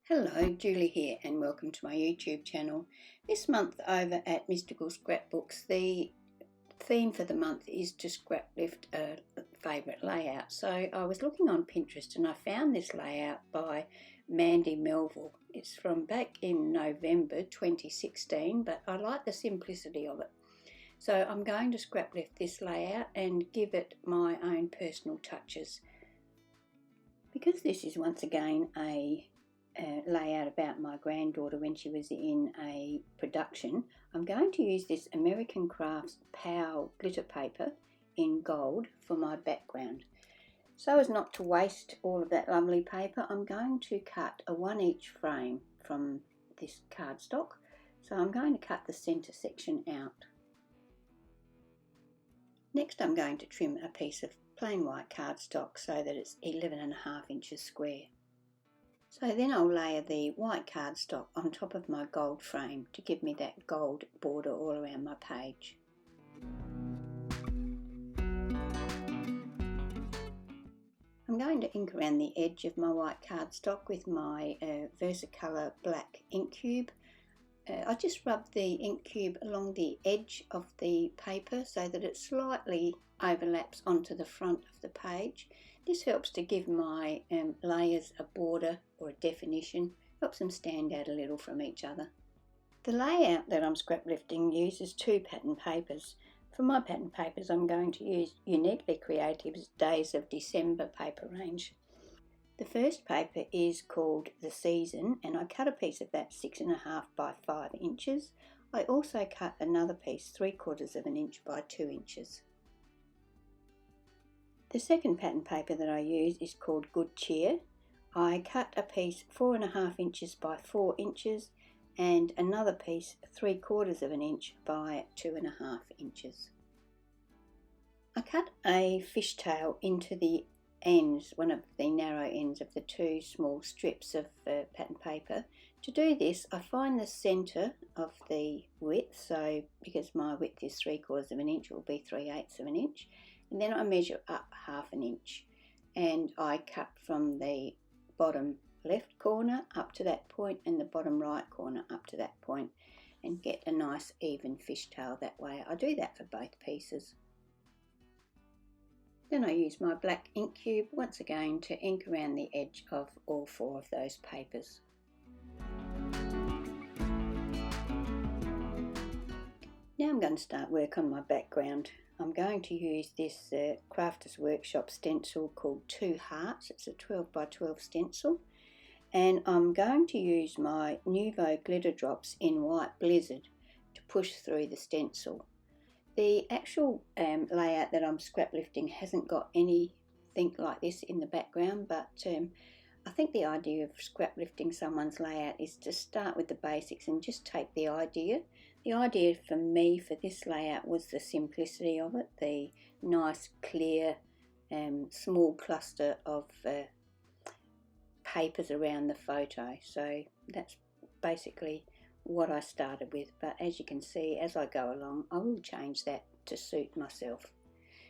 Hello, Julie here and welcome to my YouTube channel. This month over at Mystical Scrapbooks, the theme for the month is to scrap lift a favourite layout. So I was looking on Pinterest and I found this layout by Mandy Melville. It's from back in November 2016, but I like the simplicity of it. So I'm going to scrap lift this layout and give it my own personal touches. Because this is once again a layout about my granddaughter when she was in a production, I'm going to use this American Crafts POW glitter paper in gold for my background. So as not to waste all of that lovely paper, I'm going to cut a 1 inch frame from this cardstock. So I'm going to cut the centre section out. Next I'm going to trim a piece of plain white cardstock so that it's 11.5 inches square. So then I'll layer the white cardstock on top of my gold frame to give me that gold border all around my page. I'm going to ink around the edge of my white cardstock with my VersaColor black ink cube. I just rub the ink cube along the edge of the paper so that it slightly overlaps onto the front of the page. This helps to give my layers a border or a definition, helps them stand out a little from each other. The layout that I'm scrap lifting uses 2 pattern papers. For my pattern papers I'm going to use Uniquely Creative's Days of December paper range. The first paper is called The Season and I cut a piece of that 6.5 by 5 inches. I also cut another piece 3/4 of an inch by 2 inches. The second pattern paper that I use is called Good Cheer. I cut a piece 4.5 inches by 4 inches and another piece 3/4 of an inch by 2.5 inches. I cut a fishtail into the ends, one of the narrow ends of the 2 small strips of pattern paper. To do this I find the centre of the width, so because my width is 3/4 of an inch it will be 3/8 of an inch, and then I measure up 1/2 inch and I cut from the bottom left corner up to that point and the bottom right corner up to that point and get a nice even fishtail that way. I do that for both pieces. Then I use my black ink cube once again to ink around the edge of all 4 of those papers. Now I'm going to start work on my background. I'm going to use this Crafters Workshop stencil called 2 Hearts. It's a 12 by 12 stencil. And I'm going to use my Nouveau glitter drops in White Blizzard to push through the stencil. The actual layout that I'm scrap lifting hasn't got anything like this in the background, but I think the idea of scrap lifting someone's layout is to start with the basics and just take the idea. The idea for me for this layout was the simplicity of it, the nice clear small cluster of papers around the photo. So that's basically what I started with, but as you can see as I go along I will change that to suit myself.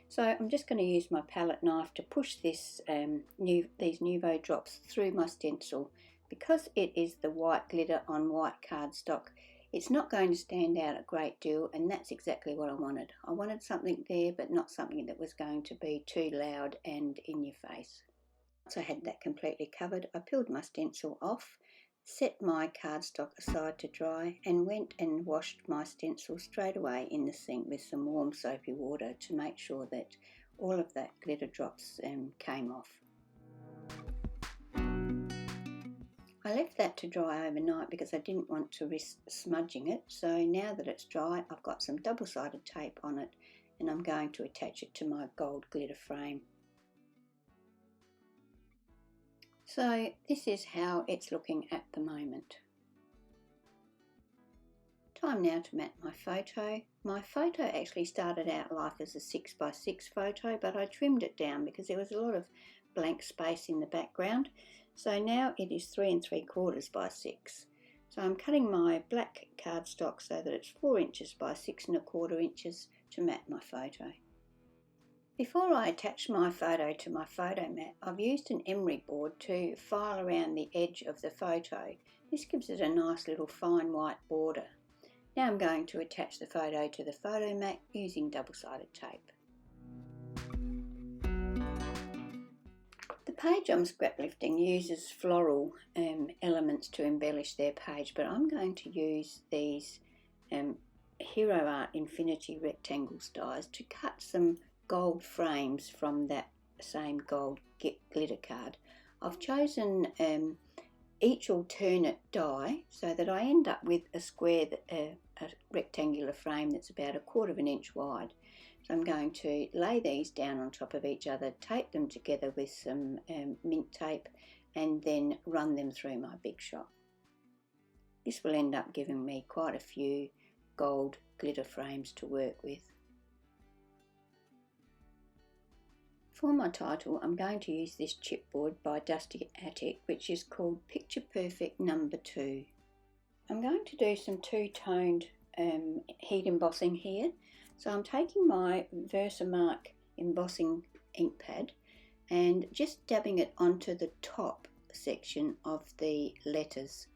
So I'm just going to use my palette knife to push this these Nouveau drops through my stencil. Because it is the white glitter on white cardstock, it's not going to stand out a great deal, and that's exactly what I wanted. I wanted something there but not something that was going to be too loud and in your face. Once I had that completely covered, I peeled my stencil off, set my cardstock aside to dry and went and washed my stencil straight away in the sink with some warm soapy water to make sure that all of that glitter drops came off. I left that to dry overnight because I didn't want to risk smudging it, so now that it's dry I've got some double-sided tape on it and I'm going to attach it to my gold glitter frame. So this is how it's looking at the moment. Time now to mat my photo. My photo actually started out life as a 6 by 6 photo, but I trimmed it down because there was a lot of blank space in the background. So now it is 3 3/4 by 6. So I'm cutting my black cardstock so that it's 4 inches by 6 1/4 inches to mat my photo. Before I attach my photo to my photo mat, I've used an emery board to file around the edge of the photo. This gives it a nice little fine white border. Now I'm going to attach the photo to the photo mat using double-sided tape. The page I'm scrap lifting uses floral elements to embellish their page, but I'm going to use these Hero Art Infinity rectangle dies to cut some gold frames from that same gold glitter card. I've chosen each alternate die so that I end up with a square, a rectangular frame that's about 1/4 inch wide. So I'm going to lay these down on top of each other, tape them together with some mint tape, and then run them through my Big Shot. This will end up giving me quite a few gold glitter frames to work with. For my title, I'm going to use this chipboard by Dusty Attic, which is called Picture Perfect No. 2. I'm going to do some two-toned heat embossing here. So I'm taking my VersaMark Embossing Ink pad and just dabbing it onto the top section of the letters.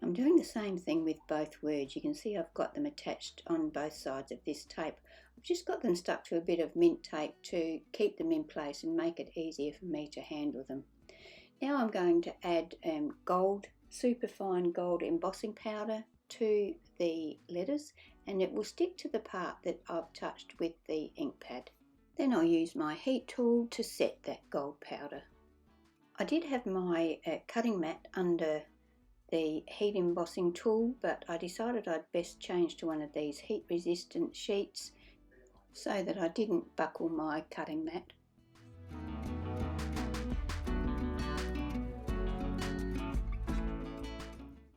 I'm doing the same thing with both words. You can see I've got them attached on both sides of this tape. I've just got them stuck to a bit of mint tape to keep them in place and make it easier for me to handle them. Now I'm going to add gold, superfine gold embossing powder to the letters, and it will stick to the part that I've touched with the ink pad. Then I'll use my heat tool to set that gold powder. I did have my cutting mat under the heat embossing tool, but I decided I'd best change to one of these heat resistant sheets so that I didn't buckle my cutting mat.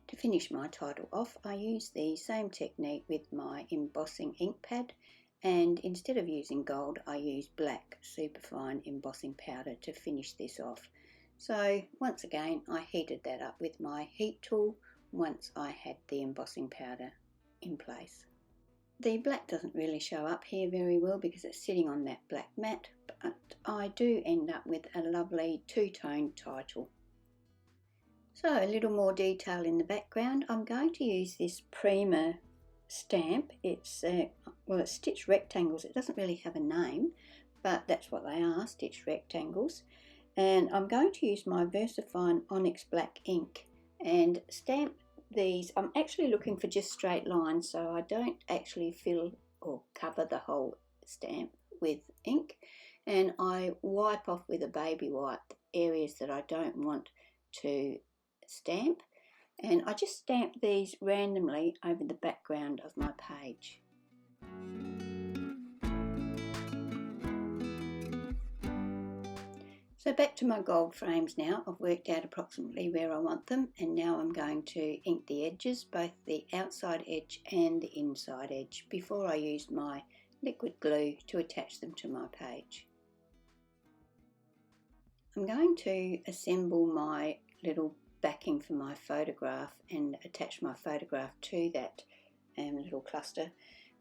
To finish my title off, I use the same technique with my embossing ink pad, and instead of using gold I use black superfine embossing powder to finish this off. So once again I heated that up with my heat tool once I had the embossing powder in place. The black doesn't really show up here very well because it's sitting on that black mat, but I do end up with a lovely two-toned title. So a little more detail in the background. I'm going to use this Prima stamp. It's stitched rectangles. It doesn't really have a name, but that's what they are, stitched rectangles. And I'm going to use my VersaFine Onyx Black ink and stamp these. I'm actually looking for just straight lines, so I don't actually fill or cover the whole stamp with ink, and I wipe off with a baby wipe areas that I don't want to stamp, and I just stamp these randomly over the background of my page. So back to my gold frames now. I've worked out approximately where I want them, and now I'm going to ink the edges, both the outside edge and the inside edge, before I use my liquid glue to attach them to my page. I'm going to assemble my little backing for my photograph and attach my photograph to that little cluster,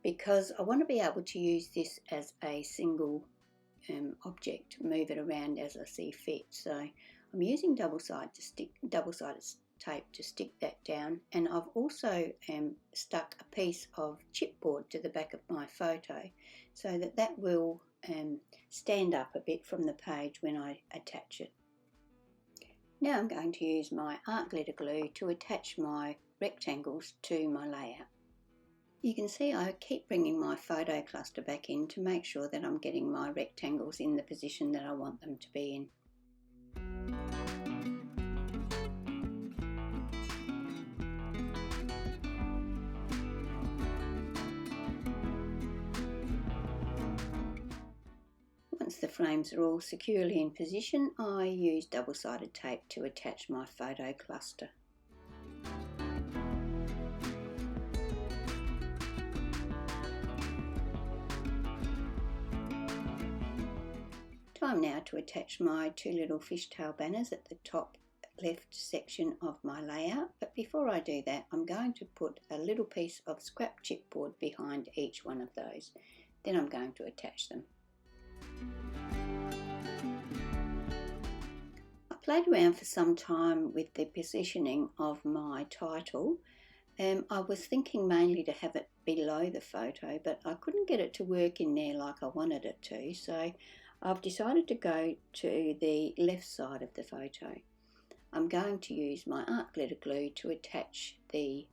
because I want to be able to use this as a single object, move it around as I see fit. So I'm using double-sided tape to stick that down, and I've also stuck a piece of chipboard to the back of my photo so that that will stand up a bit from the page when I attach it. Now I'm going to use my art glitter glue to attach my rectangles to my layout. You can see I keep bringing my photo cluster back in to make sure that I'm getting my rectangles in the position that I want them to be in. Once the frames are all securely in position, I use double-sided tape to attach my photo cluster. Time now to attach my two little fishtail banners at the top left section of my layout, but before I do that I'm going to put a little piece of scrap chipboard behind each one of those. Then I'm going to attach them. I played around for some time with the positioning of my title. I was thinking mainly to have it below the photo, but I couldn't get it to work in there like I wanted it to, so I've decided to go to the left side of the photo. I'm going to use my art glitter glue to attach the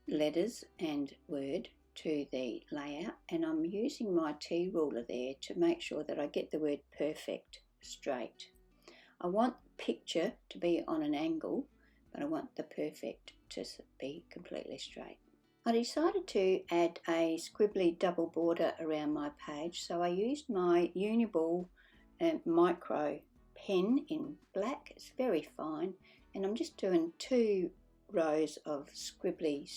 letters and word to the layout, and I'm using my T ruler there to make sure that I get the word perfect straight. I want picture to be on an angle, but I want the perfect to be completely straight. I decided to add a scribbly double border around my page, so I used my Uniball micro pen in black. It's very fine, and I'm just doing 2 rows of scribbly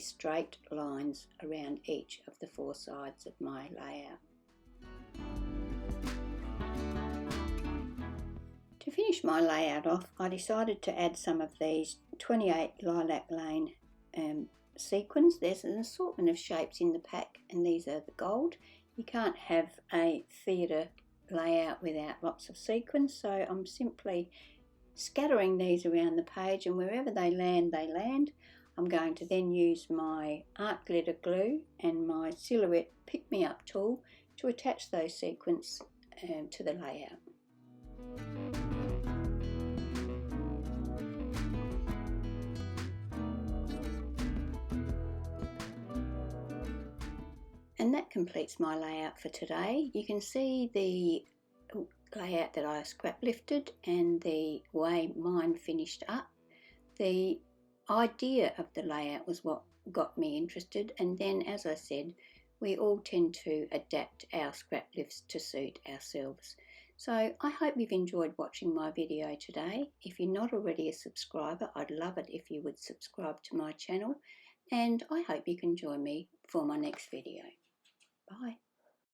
straight lines around each of the 4 sides of my layout. To finish my layout off, I decided to add some of these 28 Lilac Lane sequins. There's an assortment of shapes in the pack, and these are the gold. You can't have a theatre layout without lots of sequins, so I'm simply scattering these around the page, and wherever they land, they land. I'm going to then use my art glitter glue and my silhouette pick-me-up tool to attach those sequins to the layout. And that completes my layout for today. You can see the layout that I scrap lifted and the way mine finished up. The idea of the layout was what got me interested, and then, as I said, we all tend to adapt our scrap lifts to suit ourselves. So I hope you've enjoyed watching my video today. If you're not already a subscriber, I'd love it if you would subscribe to my channel, and I hope you can join me for my next video. Bye.